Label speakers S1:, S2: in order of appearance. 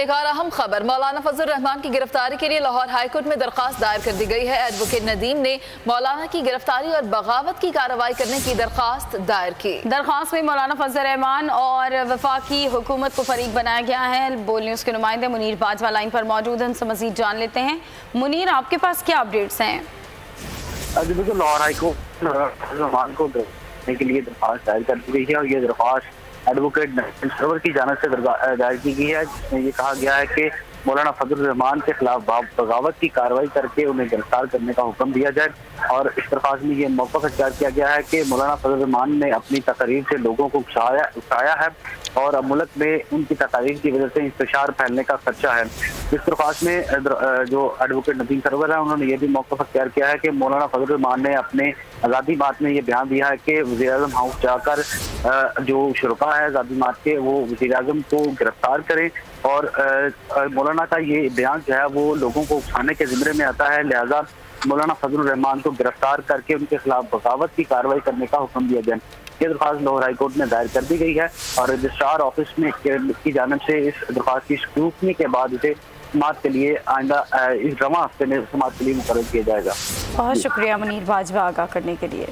S1: एक और अहम खबर, मौलाना फजल रहमान की गिरफ्तारी के लिए लाहौर हाईकोर्ट में दरखास्त दायर कर दी गई है। एडवोकेट नदीम ने मौलाना की गिरफ्तारी और बगावत की कार्रवाई करने की दरखास्त दायर की। दरखास्त में मौलाना फजल रहमान और वफाकी हुकूमत को फरीक बनाया गया है। बोल न्यूज़ के नुमाइंदे मुनीर बाजवा लाइन पर मौजूद हैं, उनसे मजीद जान लेते हैं। मुनीर, आपके पास क्या अपडेट्स हैं?
S2: देखिए, लाहौर हाईकोर्ट रहमान को देने के लिए दरखास्त दायर कर दी गई है और ये दरखास्त एडवोकेट सरवर की जानिब से दायर की गई है, जिसमें ये कहा गया है कि मौलाना फजल रहमान के खिलाफ बगावत की कार्रवाई करके उन्हें गिरफ्तार करने का हुक्म दिया जाए। और इस दरखास्त में ये मौका इख्तियार किया गया है कि मौलाना फजल रहमान ने अपनी तकरीर से लोगों को उकसाया है और अब मुल्क में उनकी तकरीर की वजह से इंतशार फैलने का खदशा है। इस दरखास्त में जो एडवोकेट नदीम सरवर है, उन्होंने ये भी मौका इख्तियार किया है कि मौलाना फजल रहमान ने अपने आज़ादी बात में ये बयान दिया है कि वज़ीर-ए-आज़म हाउस जाकर जो शुरका है आज़ादी बात के, वो वज़ीर-ए-आज़म को गिरफ्तार करें। और मौलाना का ये बयान जो है वो लोगों को उकसाने के ज़िम्मे में आता है, लिहाजा मौलाना फजल रहमान को गिरफ्तार करके उनके खिलाफ बगावत की कार्रवाई करने का हुक्म दिया गया। ये दरखास्त लाहौर हाईकोर्ट में दायर कर दी गई है और रजिस्ट्रार ऑफिस में की जानिब से इस दरखास्त की स्क्रूटनी के बाद इसे समाअत के लिए आइंदा इस रवां हफ्ते में समाअत के लिए मुकर्रर किया जाएगा।
S3: बहुत शुक्रिया मुनीर बाजवा आगाह करने के लिए।